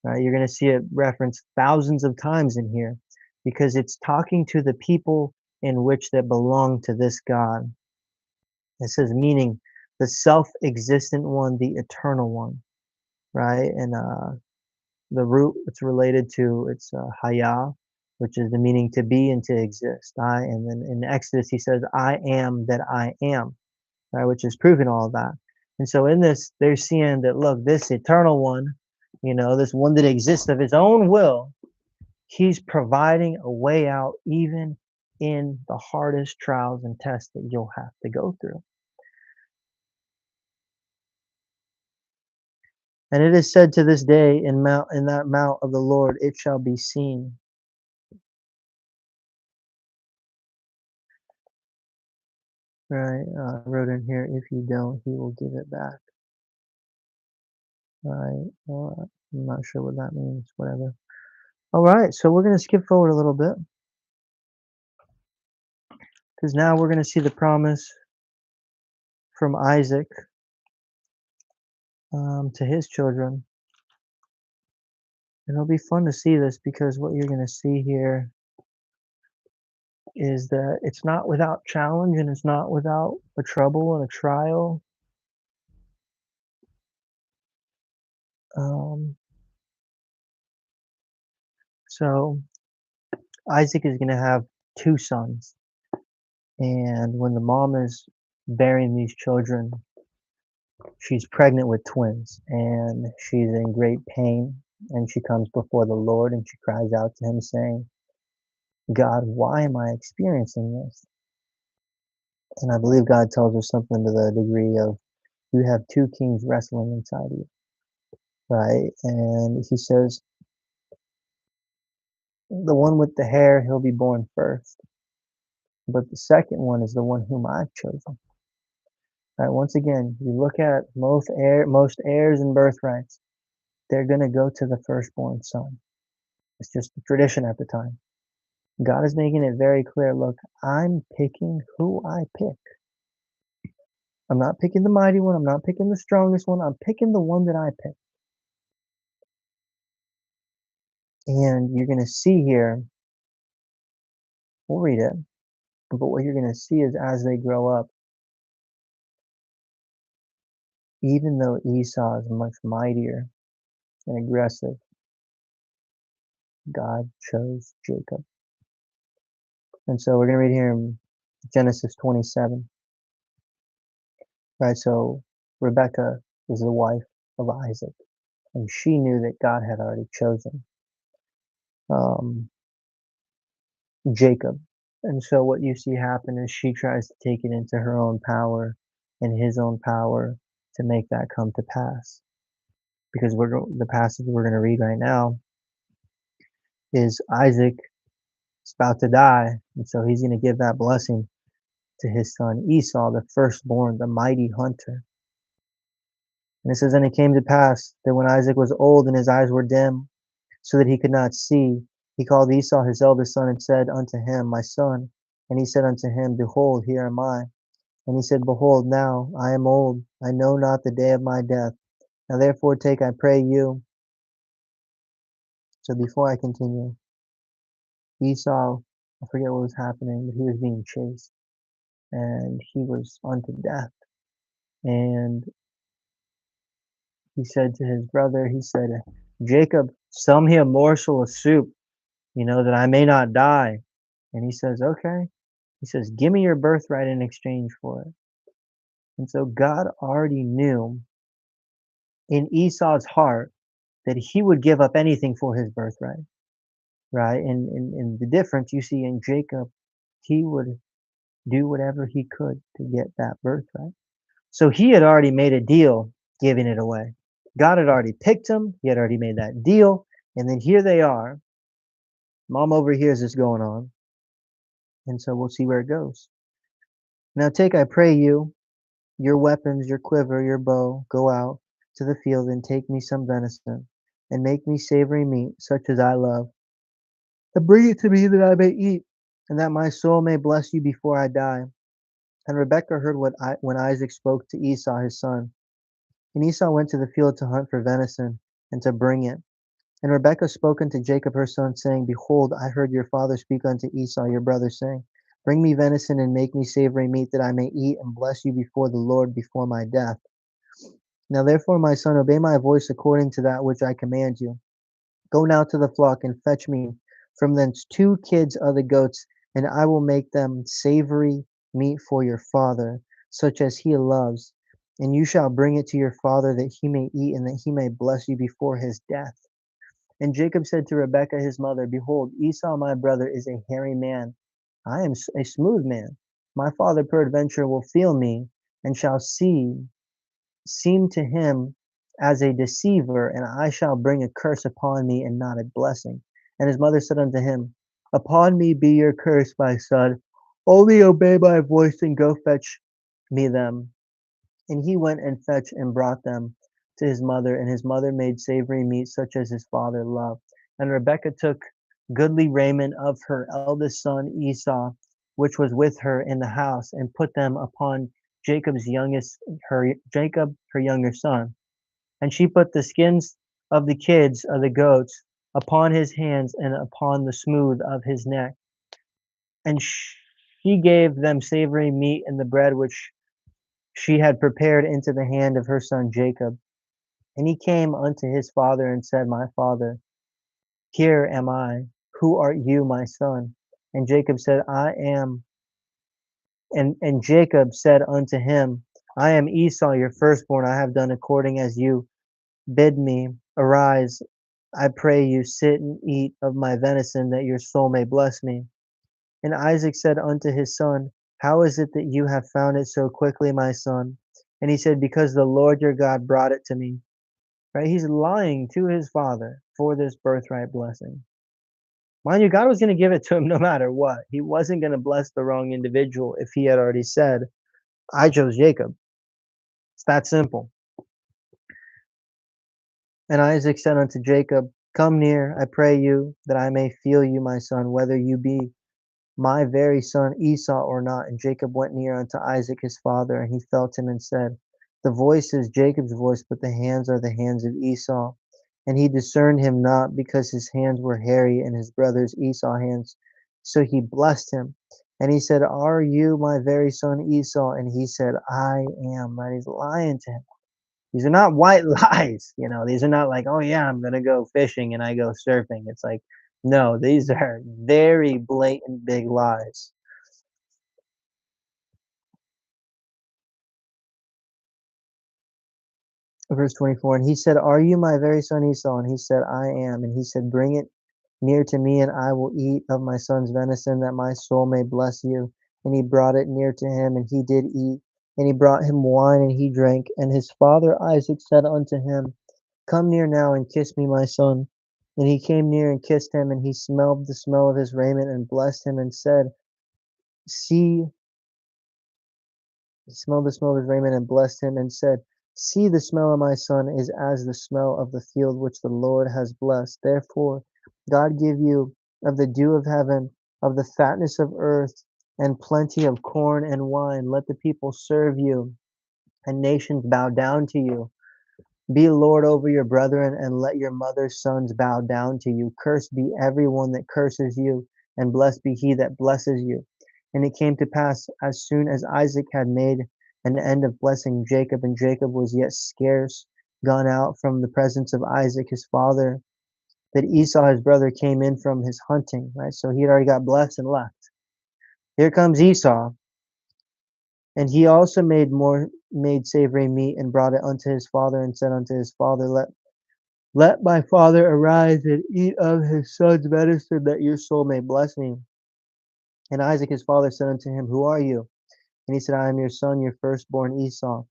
right, you're going to see it referenced thousands of times in here because it's talking to the people in which that belong to this God. It says, meaning the self-existent one, the eternal one, right? And the root it's related to, it's Haya, which is the meaning to be and to exist. And then in Exodus, he says, I am that I am, right? Which is proving all of that. And so in this, they're seeing that, look, this eternal one, this one that exists of his own will, he's providing a way out even in the hardest trials and tests that you'll have to go through. And it is said to this day, in that mount of the Lord, it shall be seen. Right, I wrote in here, if you don't, he will give it back. Right, well, I'm not sure what that means, whatever. All right, so we're going to skip forward a little bit because now we're going to see the promise from Isaac to his children. And it'll be fun to see this because what you're going to see here is that it's not without challenge and it's not without a trouble and a trial. So Isaac is going to have two sons. And when the mom is bearing these children, she's pregnant with twins and she's in great pain. And she comes before the Lord and she cries out to him saying, God, why am I experiencing this? And I believe God tells her something to the degree of, you have two kings wrestling inside of you. right? And he says, the one with the hair, he'll be born first. But the second one is the one whom I've chosen. Right? Once again, you look at most heirs and birthrights, they're going to go to the firstborn son. It's just the tradition at the time. God is making it very clear, look, I'm picking who I pick. I'm not picking the mighty one. I'm not picking the strongest one. I'm picking the one that I pick. And you're going to see here, we'll read it, but what you're going to see is as they grow up, even though Esau is much mightier and aggressive, God chose Jacob. And so we're going to read here in Genesis 27. Right, so Rebekah is the wife of Isaac, and she knew that God had already chosen um, Jacob. And so what you see happen is she tries to take it into her own power and his own power to make that come to pass. Because the passage we're going to read right now is Isaac is about to die, and so he's going to give that blessing to his son Esau, the firstborn, the mighty hunter. And it says, and it came to pass that when Isaac was old and his eyes were dim, so that he could not see, he called Esau his eldest son and said unto him, my son. And he said unto him, behold, here am I. And he said, behold, now I am old, I know not the day of my death. Now therefore take, I pray you. So before I continue, Esau, I forget what was happening, but he was being chased, and he was unto death. And he said to his brother, he said, Jacob, sell me a morsel of soup, that I may not die. And he says, okay. He says, give me your birthright in exchange for it. And so God already knew in Esau's heart that he would give up anything for his birthright, right? And the difference you see in Jacob, he would do whatever he could to get that birthright. So he had already made a deal giving it away. God had already picked him. He had already made that deal. And then here they are. Mom overhears this going on. And so we'll see where it goes. Now take, I pray you, your weapons, your quiver, your bow, go out to the field and take me some venison, and make me savory meat, such as I love, and bring it to me that I may eat, and that my soul may bless you before I die. And Rebekah heard when Isaac spoke to Esau his son. And Esau went to the field to hunt for venison, and to bring it. And Rebekah spoke unto Jacob her son, saying, behold, I heard your father speak unto Esau your brother, saying, bring me venison, and make me savory meat, that I may eat and bless you before the Lord before my death. Now therefore, my son, obey my voice according to that which I command you. Go now to the flock, and fetch me from thence 2 kids of the goats, and I will make them savory meat for your father, such as he loves. And you shall bring it to your father, that he may eat, and that he may bless you before his death. And Jacob said to Rebekah his mother, behold, Esau my brother is a hairy man. I am a smooth man. My father peradventure will feel me, and shall seem to him as a deceiver, and I shall bring a curse upon me, and not a blessing. And his mother said unto him, upon me be your curse, my son. Only obey my voice, and go fetch me them. And he went and fetched and brought them to his mother, and his mother made savory meat, such as his father loved. And Rebekah took goodly raiment of her eldest son Esau, which was with her in the house, and put them upon Jacob, her younger son. And she put the skins of the kids of the goats upon his hands and upon the smooth of his neck. And she gave them savory meat and the bread which she had prepared into the hand of her son Jacob. And he came unto his father and said, my father, here am I. Who art you, my son? And Jacob said, I am. And Jacob said unto him, I am Esau, your firstborn. I have done according as you bid me. Arise, I pray you, sit and eat of my venison, that your soul may bless me. And Isaac said unto his son, how is it that you have found it so quickly, my son? And he said, because the Lord your God brought it to me. right? He's lying to his father for this birthright blessing. Mind you, God was going to give it to him no matter what. He wasn't going to bless the wrong individual if he had already said, I chose Jacob. It's that simple. And Isaac said unto Jacob, Come near, I pray you, that I may feel you, my son, whether you be my very son Esau or not. And Jacob went near unto Isaac his father, and he felt him and said, The voice is Jacob's voice, but the hands are the hands of Esau. And he discerned him not, because his hands were hairy and his brother's Esau hands. So he blessed him. And he said, Are you my very son Esau? And he said, I am. Right? He's lying to him. These are not white lies, these are not like, "Oh, yeah, I'm gonna go fishing and I go surfing." It's like, no, these are very blatant big lies. Verse 24, and he said, Are you my very son Esau? And he said, I am. And he said, Bring it near to me, and I will eat of my son's venison, that my soul may bless you. And he brought it near to him, and he did eat. And he brought him wine, and he drank. And his father Isaac said unto him, Come near now and kiss me, my son. And he came near and kissed him, and he smelled the smell of his raiment and blessed him and said, See, he smelled the smell of his raiment and blessed him and said, See, the smell of my son is as the smell of the field which the Lord has blessed. Therefore, God give you of the dew of heaven, of the fatness of earth, and plenty of corn and wine. Let the people serve you, and nations bow down to you. Be Lord over your brethren, and let your mother's sons bow down to you. Cursed be every one that curses you, and blessed be he that blesses you. And it came to pass, as soon as Isaac had made an end of blessing Jacob, and Jacob was yet scarce gone out from the presence of Isaac his father, that Esau his brother came in from his hunting, right? So he had already got blessed and left. Here comes Esau, and he also made savory meat, and brought it unto his father, and said unto his father, Let my father arise and eat of his son's venison, that your soul may bless me. And Isaac his father said unto him, Who are you? And he said, I am your son, your firstborn Esau.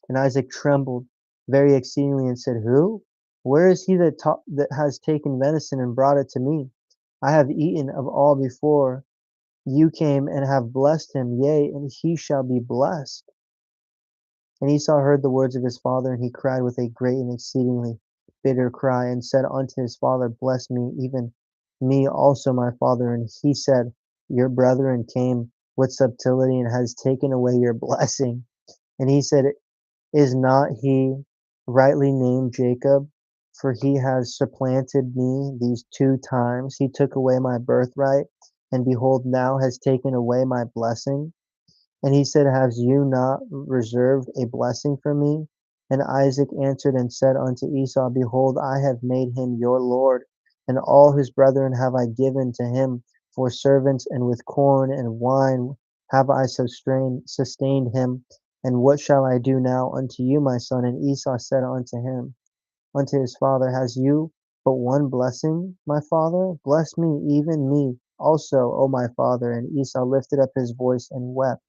And Isaac trembled very exceedingly and said, Who? Where is he that has taken venison and brought it to me? I have eaten of all before you came, and have blessed him, yea, and he shall be blessed. And Esau heard the words of his father, and he cried with a great and exceedingly bitter cry, and said unto his father, Bless me, even me also, my father. And he said, Your brethren came with subtlety, and has taken away your blessing. And he said, Is not he rightly named Jacob? For he has supplanted me these 2 times. He took away my birthright, and behold, now has taken away my blessing. And he said, Have you not reserved a blessing for me? And Isaac answered and said unto Esau, Behold, I have made him your lord, and all his brethren have I given to him for servants, and with corn and wine have I sustained him. And what shall I do now unto you, my son? And Esau said unto his father, Has you but one blessing, my father? Bless me, even me also, O my father. And Esau lifted up his voice and wept.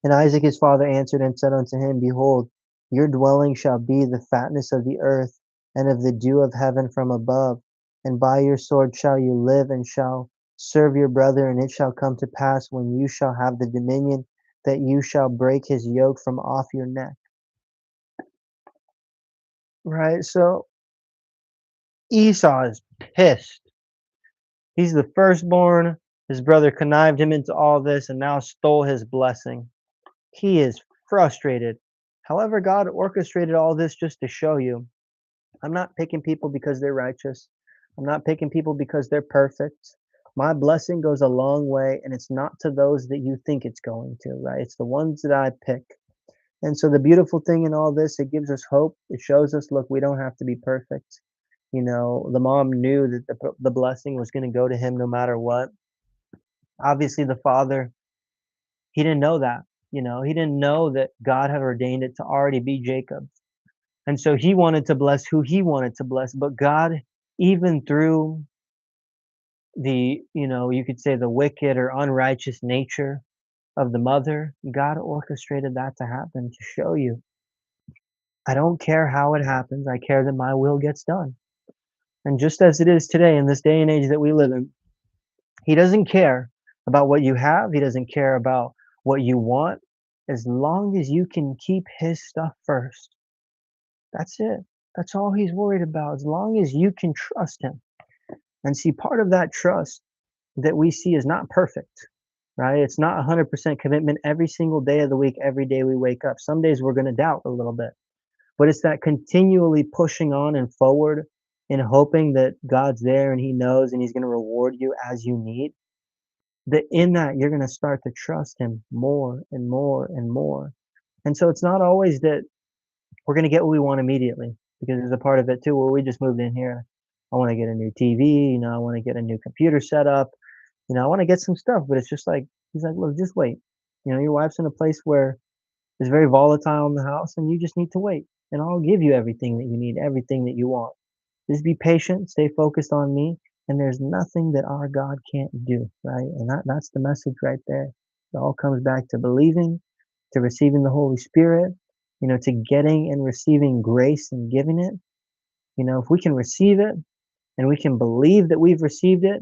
And Isaac his father answered and said unto him, Behold, your dwelling shall be the fatness of the earth, and of the dew of heaven from above. And by your sword shall you live, and shall serve your brother. And it shall come to pass, when you shall have the dominion, that you shall break his yoke from off your neck. Right? So Esau is pissed. He's the firstborn. His brother connived him into all this and now stole his blessing. He is frustrated. However, God orchestrated all this just to show you, I'm not picking people because they're righteous. I'm not picking people because they're perfect. My blessing goes a long way, and it's not to those that you think it's going to, right? It's the ones that I pick. And so the beautiful thing in all this, it gives us hope. It shows us, look, we don't have to be perfect. The mom knew that the blessing was going to go to him no matter what. Obviously, the father, he didn't know that. He didn't know that God had ordained it to already be Jacob. And so he wanted to bless who he wanted to bless. But God, even through you could say the wicked or unrighteous nature of the mother, God orchestrated that to happen to show you I don't care how it happens. I care that my will gets done. And just as it is today in this day and age that we live in, he doesn't care about what you have. He doesn't care about what you want. As long as you can keep his stuff first, that's it. That's all he's worried about. As long as you can trust him. And see, part of that trust that we see is not perfect, right? It's not 100% commitment every single day of the week, every day we wake up. Some days we're going to doubt a little bit, but it's that continually pushing on and forward and hoping that God's there and he knows and he's going to reward you as you need. That in that you're going to start to trust him more and more and more. And so it's not always that we're going to get what we want immediately, because there's a part of it too where we just moved in here. I want to get a new TV, I want to get a new computer set up, I want to get some stuff, but it's just like, he's like, look, just wait. Your wife's in a place where it's very volatile in the house and you just need to wait. And I'll give you everything that you need, everything that you want. Just be patient, stay focused on me, and there's nothing that our God can't do, right? And that's the message right there. It all comes back to believing, to receiving the Holy Spirit, to getting and receiving grace and giving it. If we can receive it and we can believe that we've received it,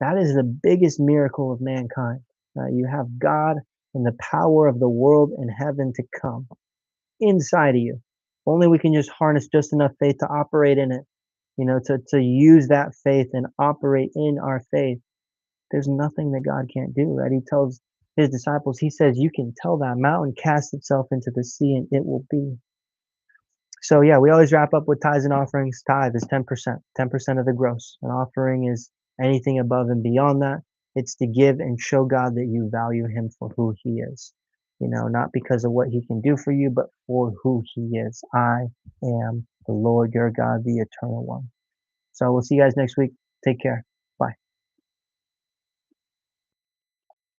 that is the biggest miracle of mankind. You have God and the power of the world and heaven to come inside of you. Only we can just harness just enough faith to operate in it, to use that faith and operate in our faith. There's nothing that God can't do, right? He tells his disciples, he says, you can tell that mountain cast itself into the sea and it will be. So yeah, we always wrap up with tithes and offerings. Tithe is 10%, 10% of the gross. An offering is anything above and beyond that. It's to give and show God that you value him for who he is. Not because of what he can do for you, but for who he is. I am the Lord your God, the eternal one. So we'll see you guys next week. Take care.